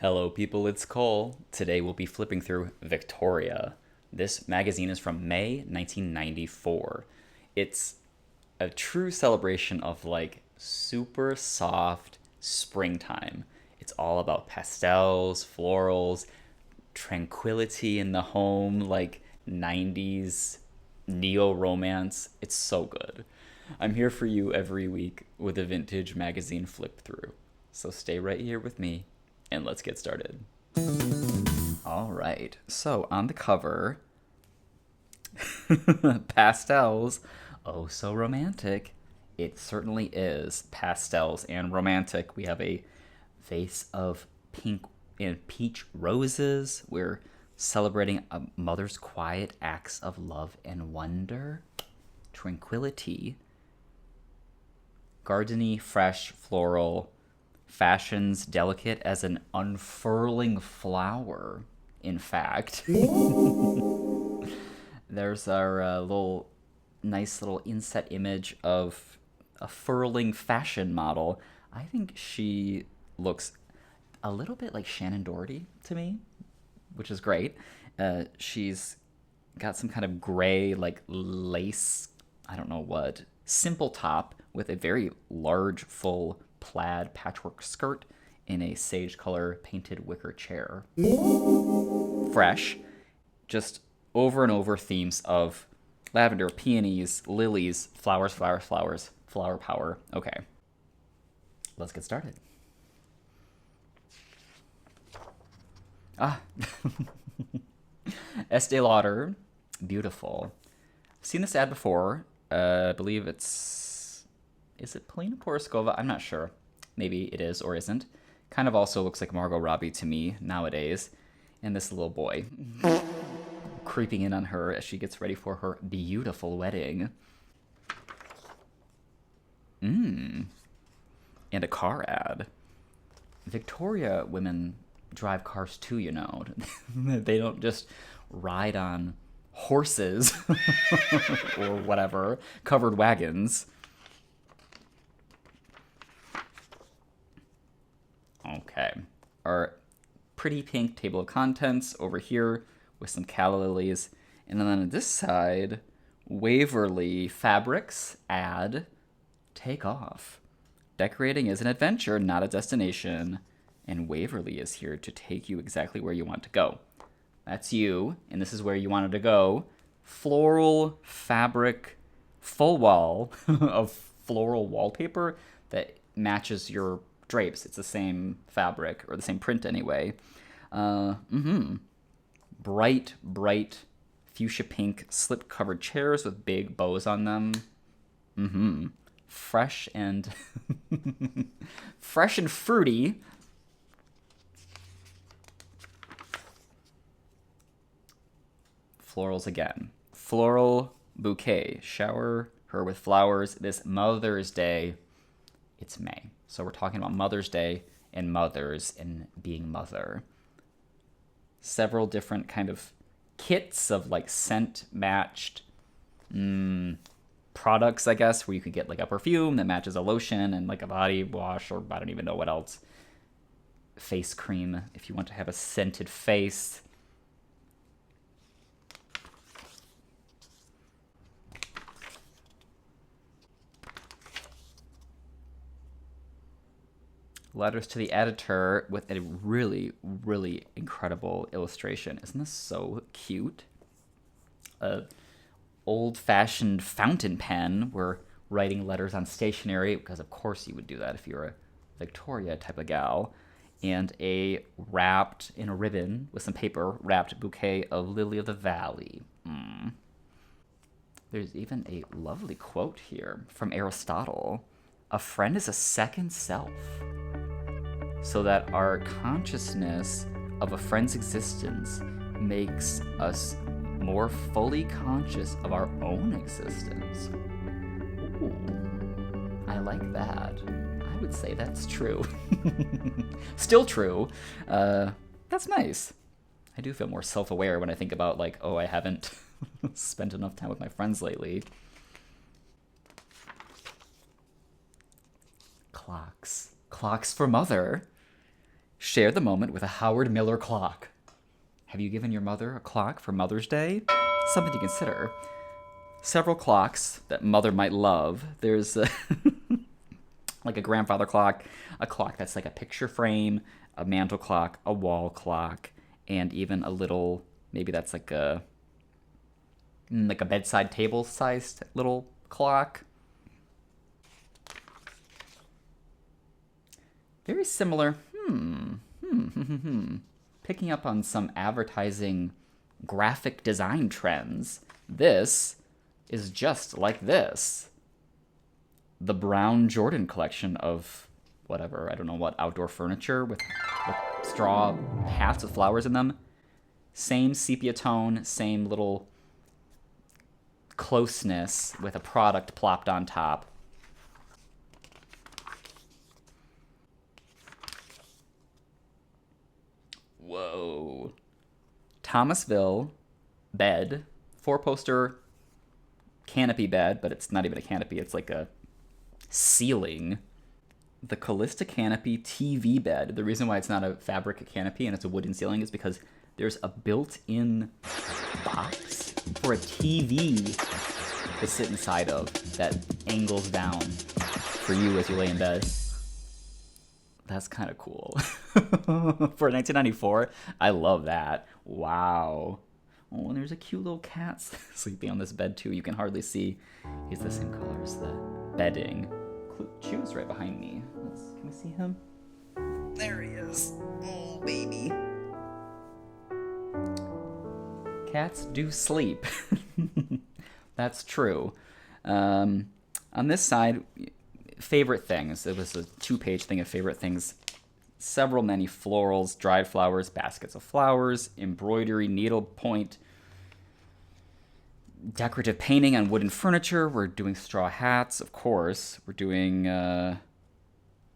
Hello, people, it's Cole. Today we'll be flipping through Victoria. This magazine is from May 1994. It's a true celebration of super soft springtime. It's all about pastels, florals, tranquility in the home, 90s neo romance. It's so good. I'm here for you every week with a vintage magazine flip through. So stay right here with me and let's get started. All right. So on the cover, pastels. Oh, so romantic. It certainly is pastels and romantic. We have a vase of pink and peach roses. We're celebrating a mother's quiet acts of love and wonder, tranquility, gardeny, fresh, floral, fashions delicate as an unfurling flower. In fact, there's our nice little inset image of a furling fashion model. I think she looks a little bit like Shannon Doherty to me, which is great. She's got some kind of gray, lace, I don't know what, simple top with a very large, full plaid patchwork skirt in a sage color painted wicker chair. Fresh, just over and over themes of lavender, peonies, lilies, flowers, flowers, flowers, flower power. Okay, let's get started. Estee Lauder, beautiful. I've seen this ad before. I believe is it Polina Poroskova? I'm not sure. Maybe it is or isn't. Kind of also looks like Margot Robbie to me nowadays. And this little boy creeping in on her as she gets ready for her beautiful wedding. And a car ad. Victoria women drive cars too, you know. They don't just ride on horses or whatever, covered wagons. Okay. Our pretty pink table of contents over here with some calla lilies. And then on this side, Waverly Fabrics ad take off. Decorating is an adventure, not a destination. And Waverly is here to take you exactly where you want to go. That's you, and this is where you wanted to go. Floral fabric full wall of floral wallpaper that matches your drapes. It's the same fabric, or the same print anyway. Bright, bright fuchsia pink slip-covered chairs with big bows on them. Fresh and fresh and fruity. Florals again. Floral bouquet. Shower her with flowers this Mother's Day. It's May. So we're talking about Mother's Day and mothers and being mother. Several different kind of kits of scent matched products, I guess, where you could get a perfume that matches a lotion and a body wash, or I don't even know what else. Face cream if you want to have a scented face. Letters to the editor with a really, really incredible illustration. Isn't this so cute? A old-fashioned fountain pen. We're writing letters on stationery, because of course you would do that if you're a Victoria type of gal. And a wrapped in a ribbon with some paper wrapped bouquet of lily of the valley. There's even a lovely quote here from Aristotle. A friend is a second self, so that our consciousness of a friend's existence makes us more fully conscious of our own existence. Ooh, I like that. I would say that's true. Still true. That's nice. I do feel more self-aware when I think about I haven't spent enough time with my friends lately. Clocks for mother. Share the moment with a Howard Miller clock. Have you given your mother a clock for Mother's Day? Something to consider. Several clocks that mother might love. There's like a grandfather clock, a clock that's like a picture frame, a mantle clock, a wall clock, and even a little, maybe that's like a bedside table sized little clock. Very similar. Picking up on some advertising graphic design trends. This is just like this. The Brown Jordan collection of whatever, I don't know what, outdoor furniture with straw hats with flowers in them. Same sepia tone, same little closeness with a product plopped on top. Whoa. Thomasville bed, 4-poster canopy bed, but it's not even a canopy, it's like a ceiling. The Callista Canopy TV bed. The reason why it's not a fabric canopy and it's a wooden ceiling is because there's a built-in box for a TV to sit inside of that angles down for you as you lay in bed. That's kind of cool. For 1994, I love that. Wow. Oh, and there's a cute little cat sleeping on this bed too. You can hardly see. He's the same color as the bedding. Chew's right behind me. Can we see him? There he is. Oh, baby. Cats do sleep. That's true. On this side, favorite things. It was a 2-page thing of favorite things. Many florals, dried flowers, baskets of flowers, embroidery, needlepoint, decorative painting on wooden furniture. We're doing straw hats, of course. We're doing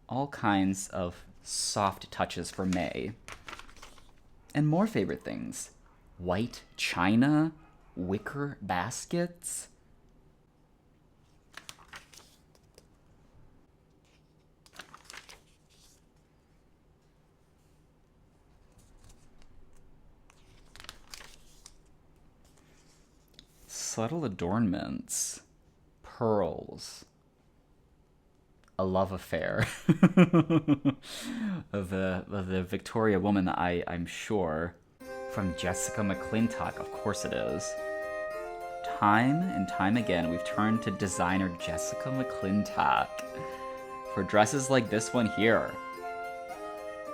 all kinds of soft touches for May. And more favorite things. White china, wicker baskets. Subtle adornments, pearls, a love affair of the Victoria woman, I'm sure, from Jessica McClintock. Of course it is. Time and time again, we've turned to designer Jessica McClintock for dresses like this one here.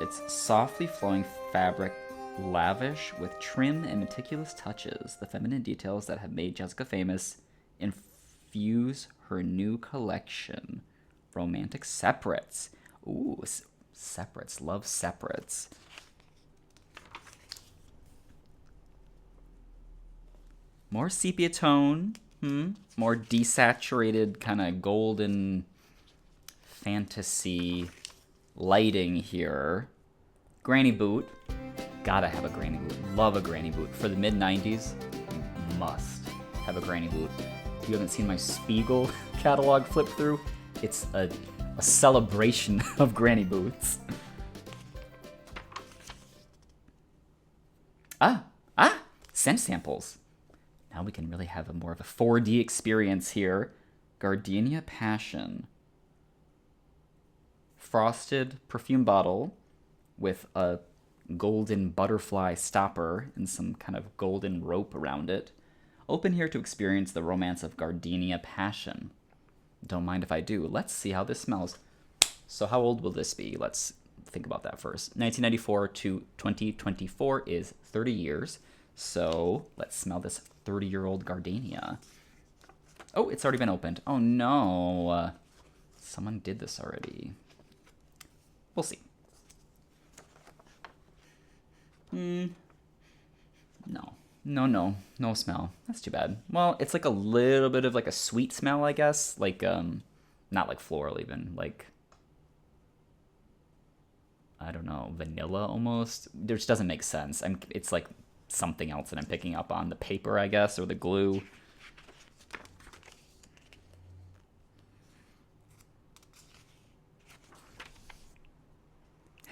It's softly flowing fabric, lavish with trim and meticulous touches. The feminine details that have made Jessica famous infuse her new collection. Romantic separates. Ooh, separates. Love separates. More sepia tone. More desaturated kind of golden fantasy lighting here. Granny boot. Gotta have a granny boot. Love a granny boot. For the mid-90s, you must have a granny boot. If you haven't seen my Spiegel catalog flip through, it's a celebration of granny boots. Scent samples. Now we can really have more of a 4D experience here. Gardenia Passion. Frosted perfume bottle with a golden butterfly stopper and some kind of golden rope around it. Open here to experience the romance of Gardenia Passion. Don't mind if I do. Let's see how this smells. So how old will this be? Let's think about that first. 1994 to 2024 is 30 years. So let's smell this 30-year-old Gardenia. Oh, it's already been opened. Oh no. Someone did this already. We'll see. No smell. That's too bad. Well, it's like a little bit of like a sweet smell, I guess. Like, not like floral even. Like, I don't know, vanilla almost. It just doesn't make sense. It's like something else that I'm picking up on. The paper, I guess, or the glue.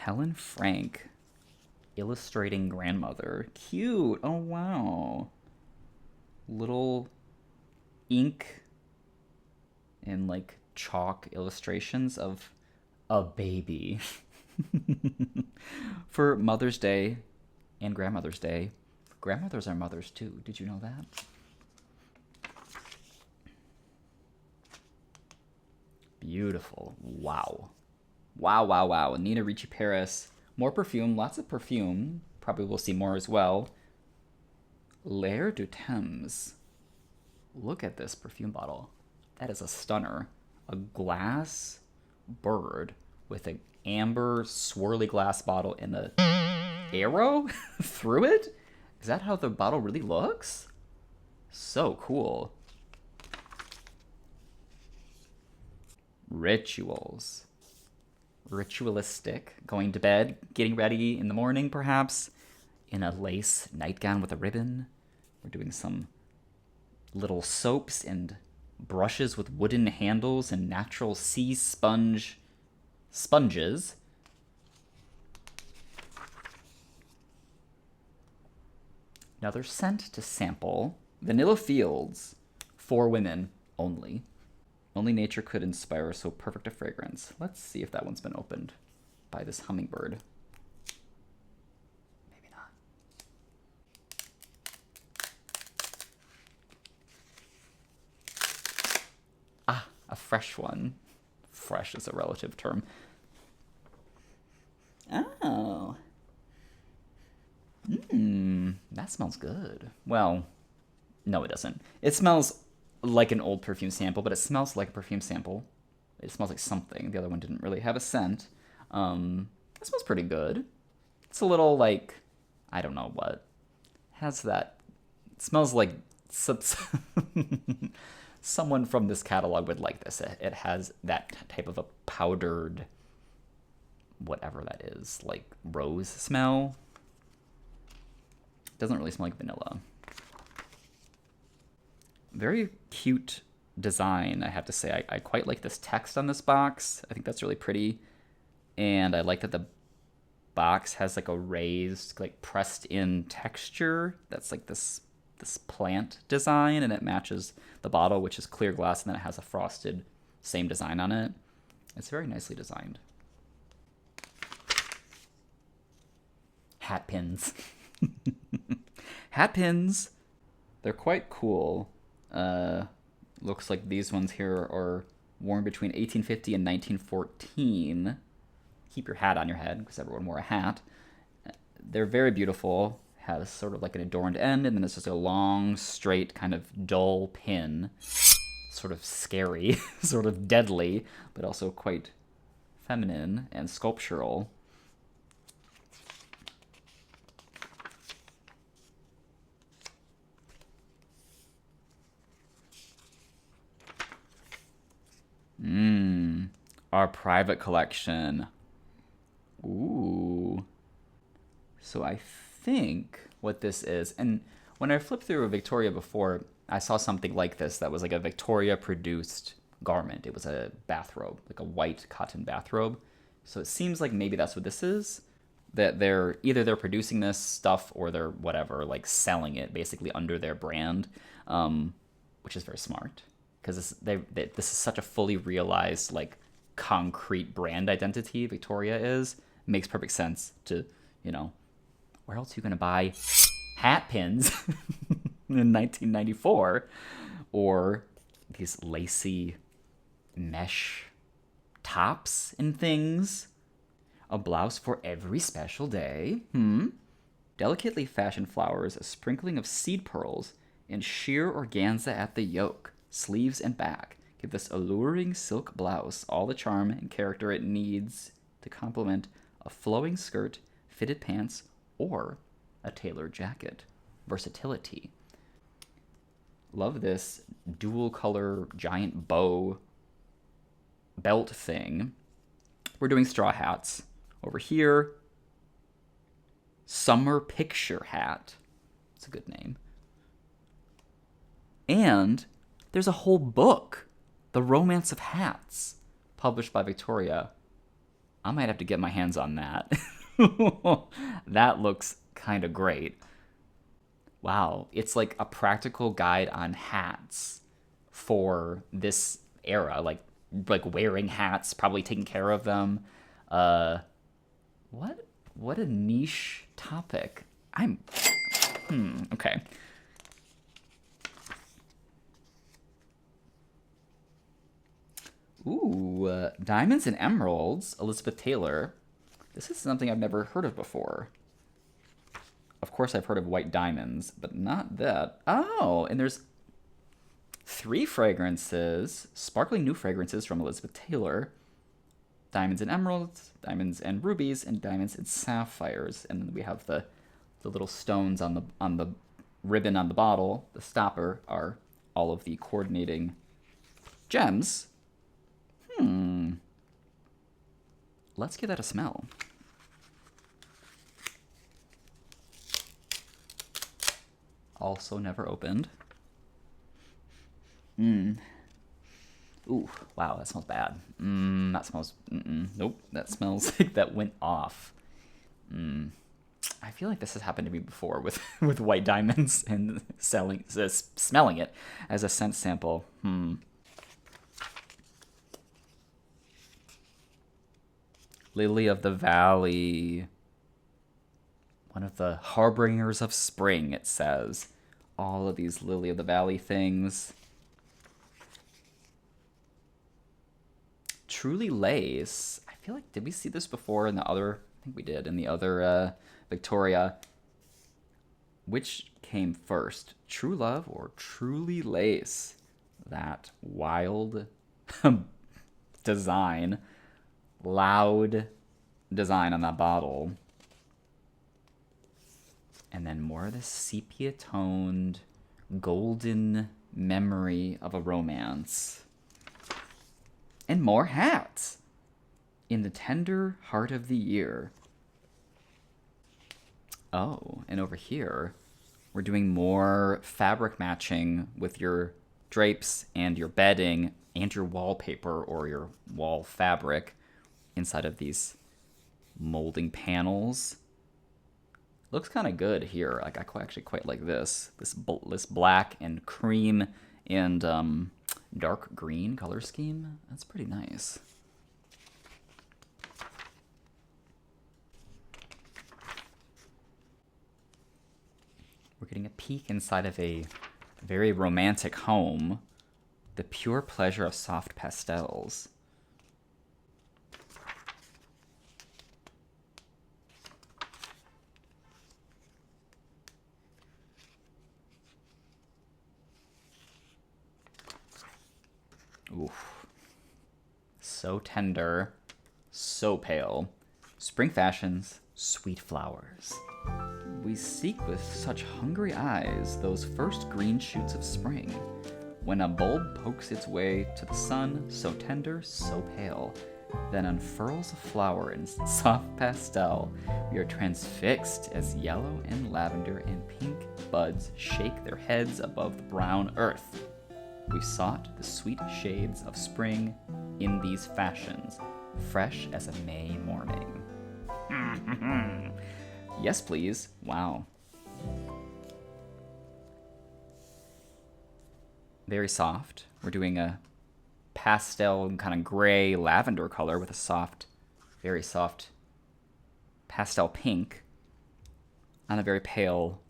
Helen Frank, illustrating grandmother. Cute. Oh, wow. Little ink and like chalk illustrations of a baby for Mother's Day and Grandmother's Day. Grandmothers are mothers too. Did you know that? Beautiful. Wow. Wow, wow, wow. Nina Ricci Paris. More perfume. Lots of perfume. Probably we'll see more as well. L'air du Thames. Look at this perfume bottle. That is a stunner. A glass bird with an amber swirly glass bottle and a arrow through it? Is that how the bottle really looks? So cool. Rituals. Ritualistic. Going to bed, getting ready in the morning perhaps, in a lace nightgown with a ribbon. We're doing some little soaps and brushes with wooden handles and natural sea sponges. Another scent to sample. Vanilla Fields. For women only. Only nature could inspire so perfect a fragrance. Let's see if that one's been opened by this hummingbird. Maybe not. Ah, a fresh one. Fresh is a relative term. Oh. That smells good. Well, no, it doesn't. It smells like an old perfume sample, but it smells like a perfume sample. It smells like something. The other one didn't really have a scent. It smells pretty good. It's a little like, I don't know what. Has that. It smells like someone from this catalog would like this. It has that type of a powdered, whatever that is, like rose smell. It doesn't really smell like vanilla. Very cute design, I have to say. I quite like this text on this box. I think that's really pretty. And I like that the box has like a raised, like pressed in texture. That's like this plant design, and it matches the bottle, which is clear glass, and then it has a frosted same design on it. It's very nicely designed. Hat pins. Hat pins. They're quite cool. Looks like these ones here are worn between 1850 and 1914. Keep your hat on your head, because everyone wore a hat. They're very beautiful. Has sort of like an adorned end, and then it's just a long, straight, kind of dull pin. Sort of scary, sort of deadly, but also quite feminine and sculptural. Our private collection. Ooh. So I think what this is, and when I flipped through a Victoria before, I saw something like this that was like a Victoria produced garment. It was a bathrobe, like a white cotton bathrobe. So it seems like maybe that's what this is. That they're producing this stuff or they're whatever, like selling it basically under their brand, which is very smart. Because this is such a fully realized, like, concrete brand identity Victoria is. Makes perfect sense to, where else are you going to buy hat pins in 1994? Or these lacy mesh tops and things. A blouse for every special day. Delicately fashioned flowers, a sprinkling of seed pearls, and sheer organza at the yoke. Sleeves and back give this alluring silk blouse all the charm and character it needs to complement a flowing skirt, fitted pants, or a tailored jacket. Versatility. Love this dual color giant bow belt thing. We're doing straw hats. Over here, Summer Picture Hat. It's a good name. And there's a whole book, The Romance of Hats, published by Victoria. I might have to get my hands on that. That looks kind of great. Wow, it's like a practical guide on hats for this era, like wearing hats, probably taking care of them. Uh, what a niche topic. Okay. Ooh, diamonds and emeralds, Elizabeth Taylor. This is something I've never heard of before. Of course, I've heard of white diamonds, but not that. Oh, and there's 3 fragrances, sparkling new fragrances from Elizabeth Taylor. Diamonds and emeralds, diamonds and rubies, and diamonds and sapphires. And then we have the little stones on the ribbon on the bottle. The stopper are all of the coordinating gems. Let's give that a smell. Also never opened. Ooh, wow, that smells bad. That smells, nope, that smells like that went off. I feel like this has happened to me before with, with white diamonds and smelling it as a scent sample. Lily of the Valley. One of the harbingers of spring, it says. All of these Lily of the Valley things. Truly Lace. I feel like, did we see this before in the other? I think we did in the other Victoria. Which came first? True Love or Truly Lace? That wild design. Loud design on that bottle. And then more of this sepia-toned, golden memory of a romance. And more hats. In the tender heart of the year. Oh, and over here, we're doing more fabric matching with your drapes and your bedding and your wallpaper or your wall fabric inside of these molding panels. Looks kind of good here. Like I actually quite like this. This black and cream and dark green color scheme. That's pretty nice. We're getting a peek inside of a very romantic home. The pure pleasure of soft pastels. Oof. So tender, so pale. Spring fashions, sweet flowers. We seek with such hungry eyes those first green shoots of spring. When a bulb pokes its way to the sun, so tender, so pale, then unfurls a flower in soft pastel. We are transfixed as yellow and lavender and pink buds shake their heads above the brown earth. We sought the sweet shades of spring in these fashions, fresh as a May morning. Yes, please. Wow. Very soft. We're doing a pastel kind of gray lavender color with a soft, very soft pastel pink on a very pale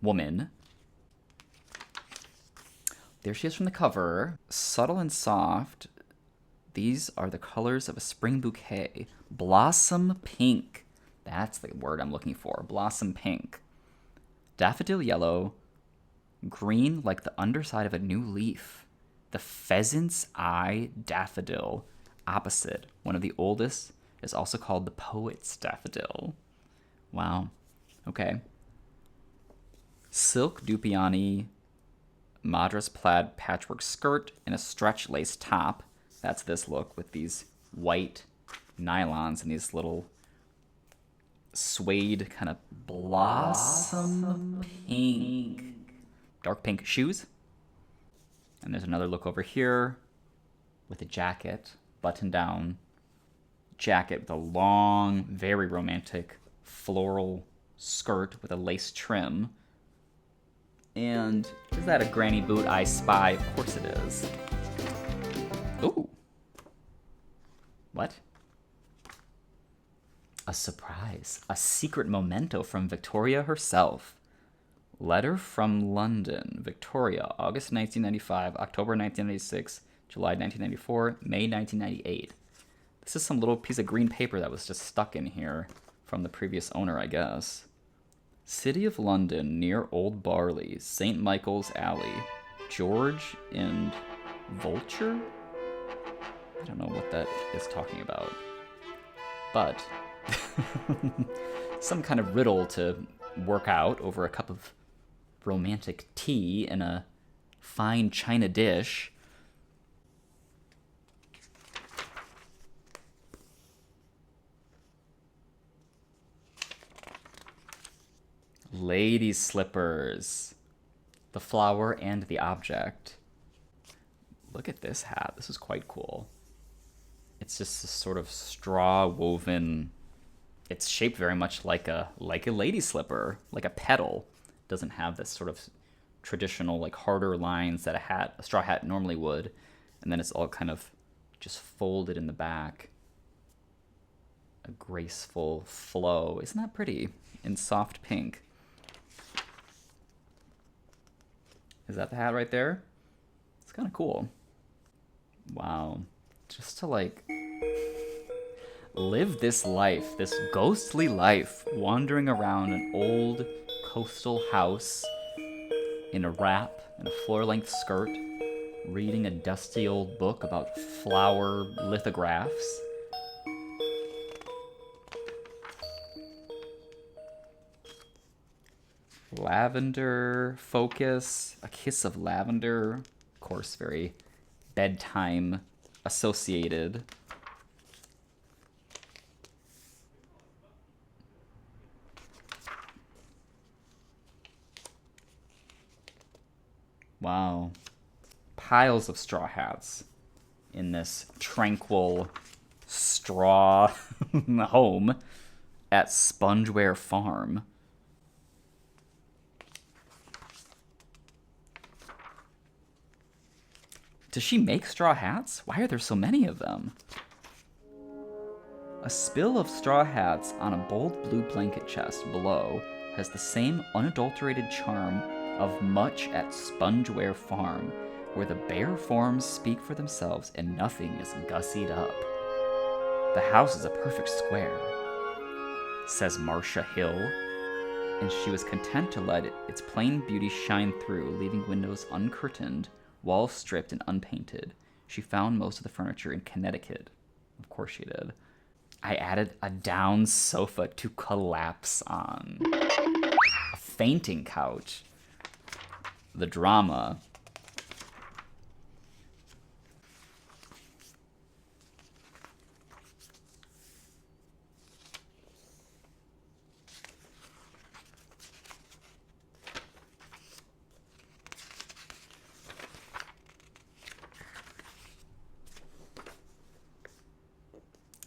woman. There she is from the cover. Subtle and soft. These are the colors of a spring bouquet. Blossom pink. That's the word I'm looking for. Blossom pink. Daffodil yellow. Green like the underside of a new leaf. The pheasant's eye daffodil. Opposite. One of the oldest is also called the poet's daffodil. Wow. Okay. Silk Dupioni Madras plaid patchwork skirt and a stretch lace top. That's this look with these white nylons and these little suede kind of blossom pink. Dark pink shoes. And there's another look over here with a jacket, button down, jacket with a long, very romantic floral skirt with a lace trim. And is that a granny boot I spy? Of course it is. Ooh. What? A surprise. A secret memento from Victoria herself. Letter from London. Victoria, August 1995, October 1996, July 1994, May 1998. This is some little piece of green paper that was just stuck in here from the previous owner, I guess. City of London, near Old Barley, St. Michael's Alley, George and Vulture? I don't know what that is talking about. But some kind of riddle to work out over a cup of romantic tea in a fine china dish. Ladies' slippers. The flower and the object. Look at this hat. This is quite cool. It's just a sort of straw woven. It's shaped very much like a lady slipper, like a petal. It doesn't have this sort of traditional like harder lines that a straw hat normally would, and then it's all kind of just folded in the back. A graceful flow. Isn't that pretty? In soft pink. Is that the hat right there? It's kind of cool. Wow. Just to like live this life, this ghostly life, wandering around an old coastal house in a wrap and a floor-length skirt, reading a dusty old book about flower lithographs. Lavender focus, a kiss of lavender, of course, very bedtime associated. Wow. Piles of straw hats in this tranquil straw home at Spongeware Farm. Does she make straw hats? Why are there so many of them? A spill of straw hats on a bold blue blanket chest below has the same unadulterated charm of much at Spongeware Farm, where the bare forms speak for themselves and nothing is gussied up. The house is a perfect square, says Marcia Hill, and she was content to let its plain beauty shine through, leaving windows uncurtained, walls stripped and unpainted. She found most of the furniture in Connecticut. Of course she did. I added a down sofa to collapse on. A fainting couch. The drama.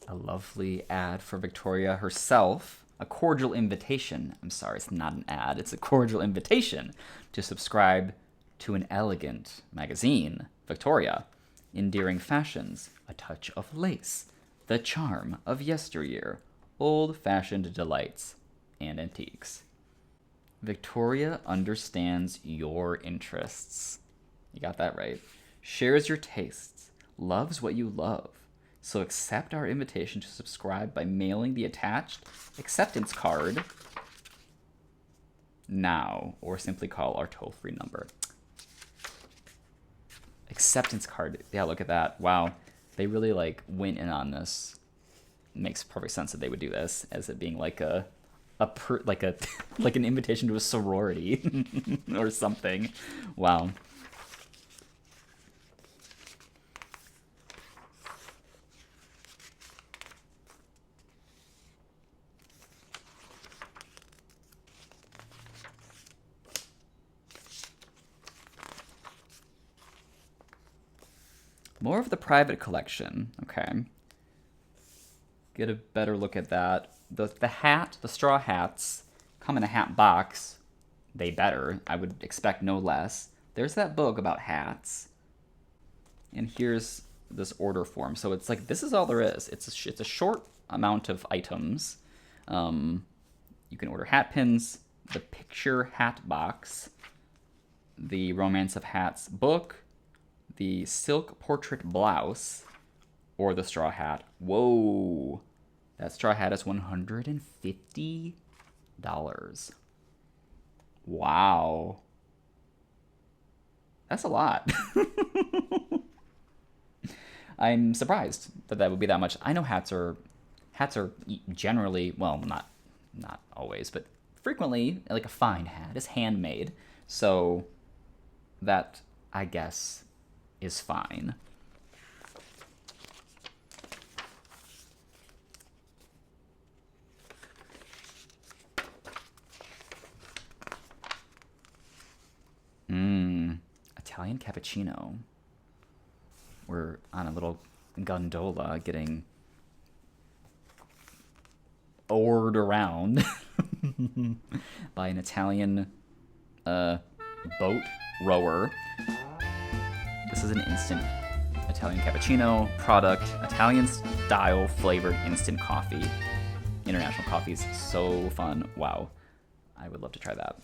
A lovely ad for Victoria herself. A cordial invitation. I'm sorry, it's not an ad. It's a cordial invitation to subscribe to an elegant magazine, Victoria. Endearing fashions, a touch of lace, the charm of yesteryear, old-fashioned delights, and antiques. Victoria understands your interests. You got that right. Shares your tastes, loves what you love. So accept our invitation to subscribe by mailing the attached acceptance card now, or simply call our toll-free number. Acceptance card. Yeah, look at that. Wow. They really like went in on this. It makes perfect sense that they would do this as it being like like an invitation to a sorority or something. Wow. More of the private collection. Okay. get a better look at that. The hat, the straw hats, come in a hat box. They better. I would expect no less. There's that book about hats. And here's this order form. So it's like, this is all there is. It's a short amount of items. You can order hat pins, the picture hat box, the Romance of Hats book, the silk portrait blouse, or the straw hat. Whoa! That straw hat is $150. Wow. That's a lot. I'm surprised that that would be that much. I know hats are generally, well, not always, but frequently, like a fine hat is handmade. So that, I guess, is fine. Italian cappuccino. We're on a little gondola getting oared around by an Italian boat rower. This is an instant Italian cappuccino product, Italian style flavored instant coffee. International coffee is so fun. Wow. I would love to try that.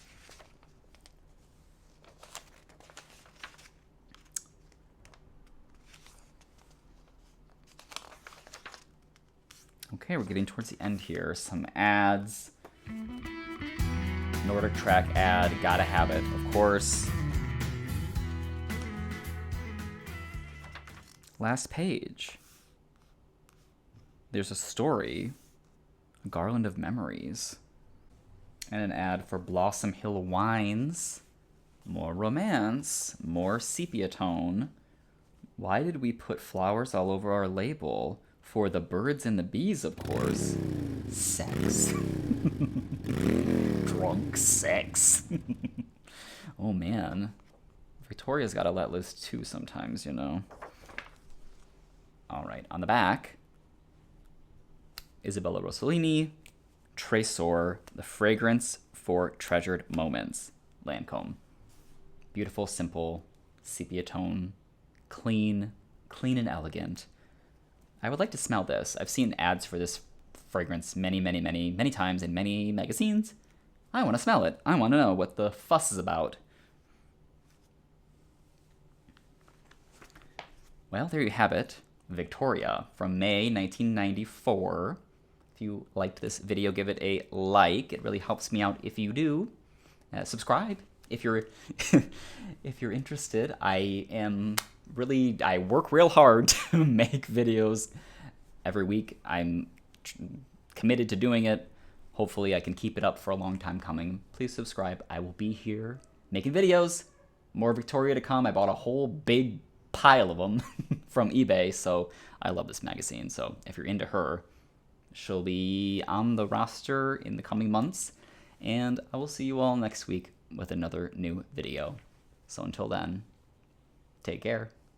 Okay, we're getting towards the end here. Some ads. Nordic Track ad, gotta have it, of course. Last page. There's a story, a garland of memories, and an ad for Blossom Hill Wines. More romance, more sepia tone. Why did we put flowers all over our label? For the birds and the bees, of course. Sex. Drunk sex. Oh, man. Victoria's got to let loose, too, sometimes, you know. All right, on the back, Isabella Rossellini, Tresor, the fragrance for treasured moments. Lancome. Beautiful, simple, sepia tone, clean and elegant. I would like to smell this. I've seen ads for this fragrance many times in many magazines. I want to smell it. I want to know what the fuss is about. Well, there you have it. Victoria from May 1994. If you liked this video, give it a like. It really helps me out if you do. Subscribe if you're if you're interested. I work real hard to make videos every week. I'm committed to doing it. Hopefully I can keep it up for a long time coming. Please subscribe. I will be here making videos. More Victoria to come. I bought a whole big pile of them from eBay, so I love this magazine. So if you're into her, she'll be on the roster in the coming months. And I will see you all next week with another new video. So until then, take care.